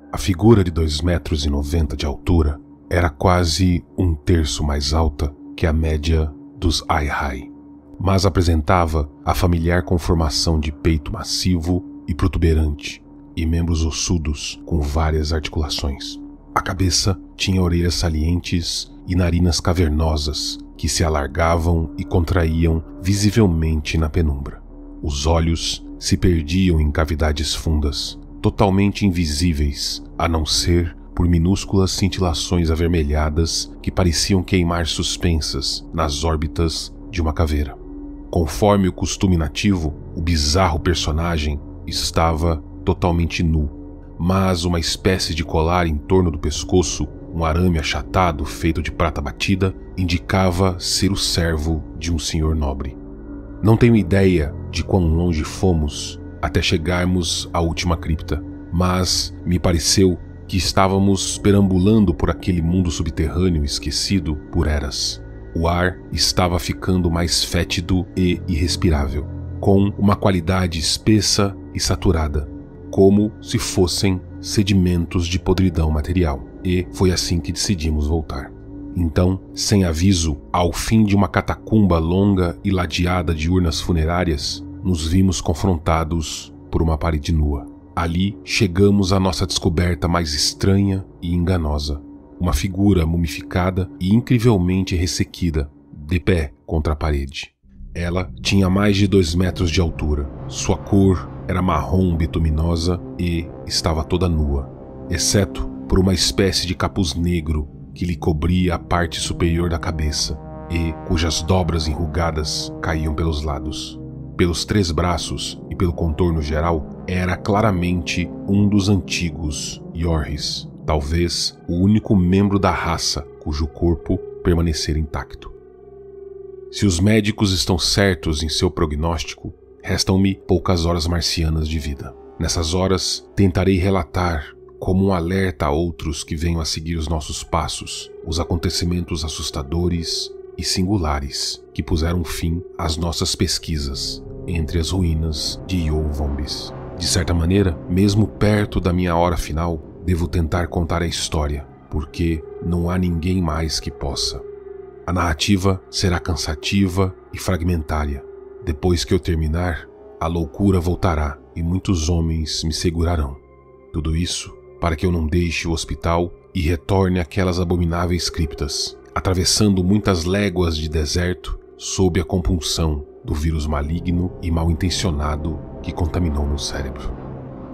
A figura de 2,90 metros de altura era quase 1/3 mais alta que a média dos Ai-Hai, mas apresentava a familiar conformação de peito massivo e protuberante e membros ossudos com várias articulações. A cabeça tinha orelhas salientes e narinas cavernosas que se alargavam e contraíam visivelmente na penumbra. Os olhos se perdiam em cavidades fundas, totalmente invisíveis, a não ser por minúsculas cintilações avermelhadas que pareciam queimar suspensas nas órbitas de uma caveira. Conforme o costume nativo, o bizarro personagem estava totalmente nu, mas uma espécie de colar em torno do pescoço, um arame achatado feito de prata batida, indicava ser o servo de um senhor nobre. Não tenho ideia de quão longe fomos até chegarmos à última cripta, mas me pareceu que estávamos perambulando por aquele mundo subterrâneo esquecido por eras. O ar estava ficando mais fétido e irrespirável, com uma qualidade espessa e saturada, como se fossem sedimentos de podridão material, e foi assim que decidimos voltar. Então, sem aviso, ao fim de uma catacumba longa e ladeada de urnas funerárias, nos vimos confrontados por uma parede nua. Ali chegamos à nossa descoberta mais estranha e enganosa. Uma figura mumificada e incrivelmente ressequida, de pé contra a parede. Ela tinha mais de 2 metros de altura. Sua cor era marrom bituminosa e estava toda nua, exceto por uma espécie de capuz negro que lhe cobria a parte superior da cabeça e cujas dobras enrugadas caíam pelos lados. Pelos 3 braços e pelo contorno geral, era claramente um dos antigos Yorris, talvez o único membro da raça cujo corpo permanecera intacto. Se os médicos estão certos em seu prognóstico, restam-me poucas horas marcianas de vida. Nessas horas, tentarei relatar, como um alerta a outros que venham a seguir os nossos passos, os acontecimentos assustadores e singulares que puseram fim às nossas pesquisas entre as ruínas de Yhwach. De certa maneira, mesmo perto da minha hora final, devo tentar contar a história, porque não há ninguém mais que possa. A narrativa será cansativa e fragmentária. Depois que eu terminar, a loucura voltará e muitos homens me segurarão. Tudo isso para que eu não deixe o hospital e retorne àquelas abomináveis criptas, atravessando muitas léguas de deserto sob a compulsão do vírus maligno e mal intencionado que contaminou meu cérebro.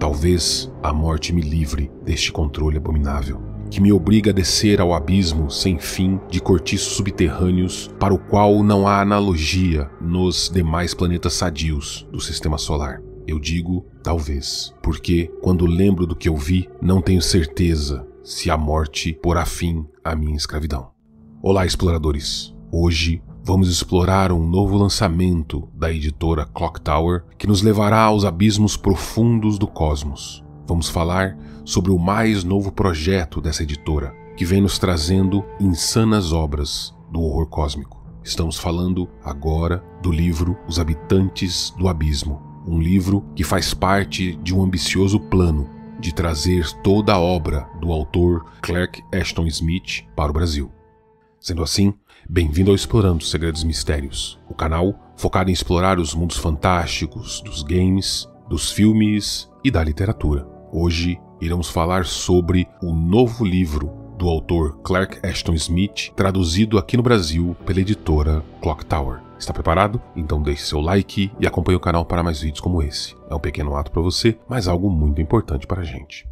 Talvez a morte me livre deste controle abominável, que me obriga a descer ao abismo sem fim de cortiços subterrâneos para o qual não há analogia nos demais planetas sadios do Sistema Solar. Eu digo talvez, porque quando lembro do que eu vi, não tenho certeza se a morte porá fim à minha escravidão. Olá, exploradores! Hoje vamos explorar um novo lançamento da editora Clock Tower que nos levará aos abismos profundos do cosmos. Vamos falar sobre o mais novo projeto dessa editora, que vem nos trazendo insanas obras do horror cósmico. Estamos falando agora do livro Os Habitantes do Abismo, um livro que faz parte de um ambicioso plano de trazer toda a obra do autor Clark Ashton Smith para o Brasil. Sendo assim, bem-vindo ao Explorando Segredos e Mistérios, o canal focado em explorar os mundos fantásticos dos games, dos filmes e da literatura. Hoje iremos falar sobre o novo livro do autor Clark Ashton Smith, traduzido aqui no Brasil pela editora Clock Tower. Está preparado? Então deixe seu like e acompanhe o canal para mais vídeos como esse. É um pequeno ato para você, mas algo muito importante para a gente.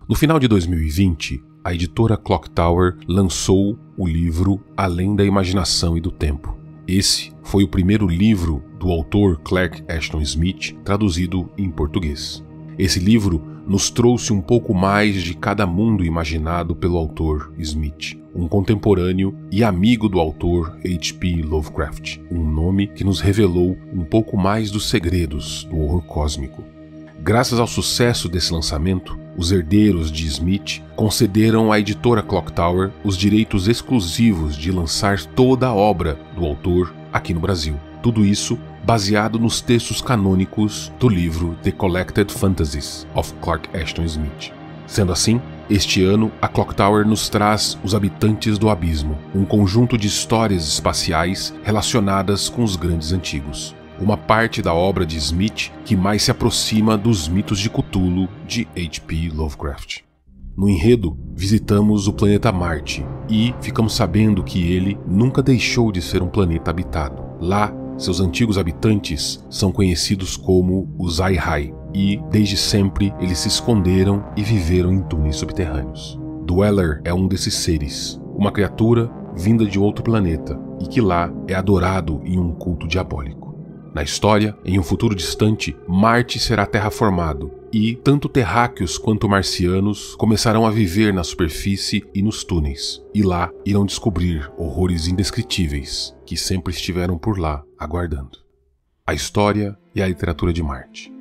No final de 2020, a editora Clock Tower lançou o livro Além da Imaginação e do Tempo. Esse foi o primeiro livro do autor Clark Ashton Smith traduzido em português. Esse livro nos trouxe um pouco mais de cada mundo imaginado pelo autor Smith, um contemporâneo e amigo do autor H.P. Lovecraft, um nome que nos revelou um pouco mais dos segredos do horror cósmico. Graças ao sucesso desse lançamento, os herdeiros de Smith concederam à editora Clock Tower os direitos exclusivos de lançar toda a obra do autor aqui no Brasil. Tudo isso baseado nos textos canônicos do livro The Collected Fantasies of Clark Ashton Smith. Sendo assim, este ano a Clock Tower nos traz Os Habitantes do Abismo, um conjunto de histórias espaciais relacionadas com os grandes antigos. Uma parte da obra de Smith que mais se aproxima dos mitos de Cthulhu de H.P. Lovecraft. No enredo, visitamos o planeta Marte e ficamos sabendo que ele nunca deixou de ser um planeta habitado. Lá, seus antigos habitantes são conhecidos como os Ai-Hai e, desde sempre, eles se esconderam e viveram em túneis subterrâneos. Dweller é um desses seres, uma criatura vinda de outro planeta e que lá é adorado em um culto diabólico. Na história, em um futuro distante, Marte será terraformado e tanto terráqueos quanto marcianos começarão a viver na superfície e nos túneis, e lá irão descobrir horrores indescritíveis que sempre estiveram por lá aguardando. A história e a literatura de Marte.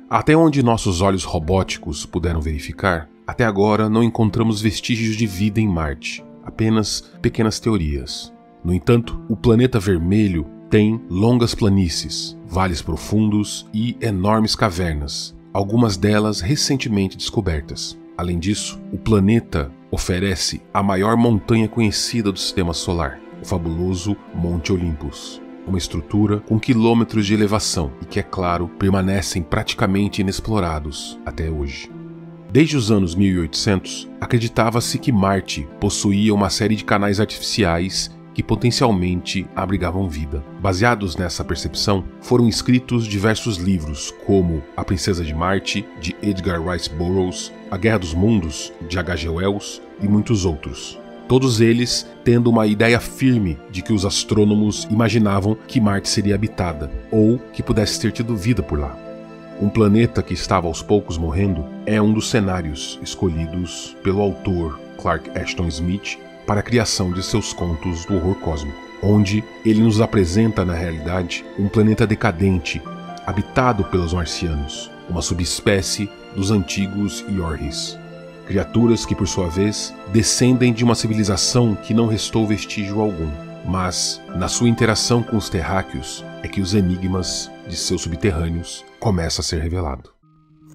Até onde nossos olhos robóticos puderam verificar, até agora não encontramos vestígios de vida em Marte, apenas pequenas teorias. No entanto, o planeta vermelho tem longas planícies, vales profundos e enormes cavernas, algumas delas recentemente descobertas. Além disso, o planeta oferece a maior montanha conhecida do sistema solar, o fabuloso Monte Olympus, uma estrutura com quilômetros de elevação e que, é claro, permanecem praticamente inexplorados até hoje. Desde os anos 1800, acreditava-se que Marte possuía uma série de canais artificiais que potencialmente abrigavam vida. Baseados nessa percepção, foram escritos diversos livros, como A Princesa de Marte, de Edgar Rice Burroughs, A Guerra dos Mundos, de H.G. Wells e muitos outros. Todos eles tendo uma ideia firme de que os astrônomos imaginavam que Marte seria habitada, ou que pudesse ter tido vida por lá. Um planeta que estava aos poucos morrendo é um dos cenários escolhidos pelo autor Clark Ashton Smith para a criação de seus contos do horror cósmico, onde ele nos apresenta, na realidade, um planeta decadente, habitado pelos marcianos, uma subespécie dos antigos Yorhis. Criaturas que, por sua vez, descendem de uma civilização que não restou vestígio algum, mas, na sua interação com os terráqueos, é que os enigmas de seus subterrâneos começam a ser revelados.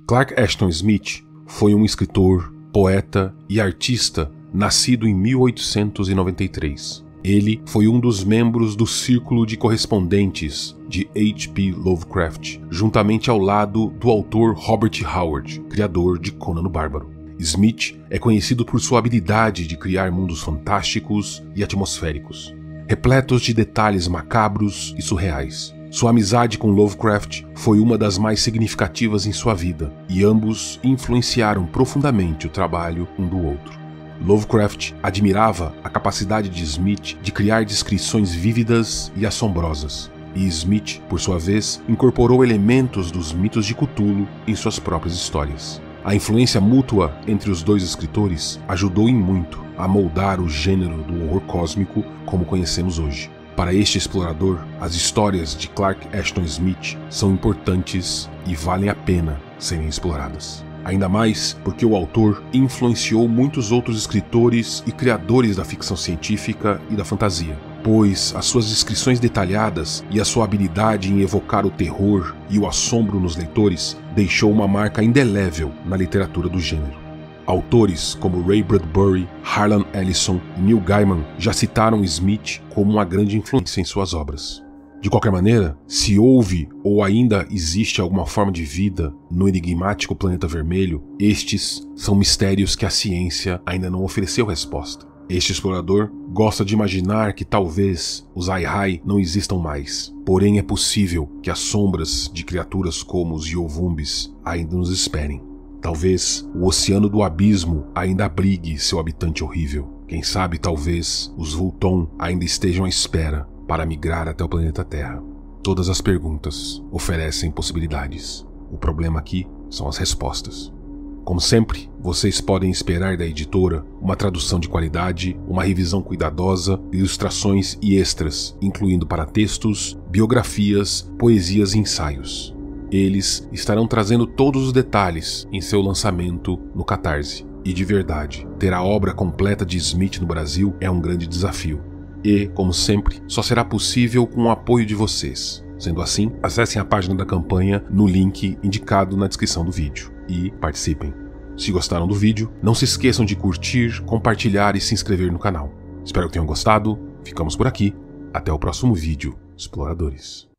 Clark Ashton Smith foi um escritor, poeta e artista nascido em 1893. Ele foi um dos membros do círculo de correspondentes de H.P. Lovecraft, juntamente ao lado do autor Robert Howard, criador de Conan o Bárbaro. Smith é conhecido por sua habilidade de criar mundos fantásticos e atmosféricos, repletos de detalhes macabros e surreais. Sua amizade com Lovecraft foi uma das mais significativas em sua vida, e ambos influenciaram profundamente o trabalho um do outro. Lovecraft admirava a capacidade de Smith de criar descrições vívidas e assombrosas, e Smith, por sua vez, incorporou elementos dos mitos de Cthulhu em suas próprias histórias. A influência mútua entre os dois escritores ajudou em muito a moldar o gênero do horror cósmico como conhecemos hoje. Para este explorador, as histórias de Clark Ashton Smith são importantes e valem a pena serem exploradas. Ainda mais porque o autor influenciou muitos outros escritores e criadores da ficção científica e da fantasia, pois as suas descrições detalhadas e a sua habilidade em evocar o terror e o assombro nos leitores deixou uma marca indelével na literatura do gênero. Autores como Ray Bradbury, Harlan Ellison e Neil Gaiman já citaram Smith como uma grande influência em suas obras. De qualquer maneira, se houve ou ainda existe alguma forma de vida no enigmático planeta vermelho, estes são mistérios que a ciência ainda não ofereceu resposta. Este explorador gosta de imaginar que talvez os Ai-Hai não existam mais, porém é possível que as sombras de criaturas como os Yovumbis ainda nos esperem. Talvez o oceano do abismo ainda abrigue seu habitante horrível. Quem sabe talvez os Vulton ainda estejam à espera para migrar até o planeta Terra. Todas as perguntas oferecem possibilidades. O problema aqui são as respostas. Como sempre, vocês podem esperar da editora uma tradução de qualidade, uma revisão cuidadosa, ilustrações e extras, incluindo paratextos, biografias, poesias e ensaios. Eles estarão trazendo todos os detalhes em seu lançamento no Catarse. E de verdade, ter a obra completa de Smith no Brasil é um grande desafio. E, como sempre, só será possível com o apoio de vocês. Sendo assim, acessem a página da campanha no link indicado na descrição do vídeo e participem. Se gostaram do vídeo, não se esqueçam de curtir, compartilhar e se inscrever no canal. Espero que tenham gostado, ficamos por aqui, até o próximo vídeo, exploradores.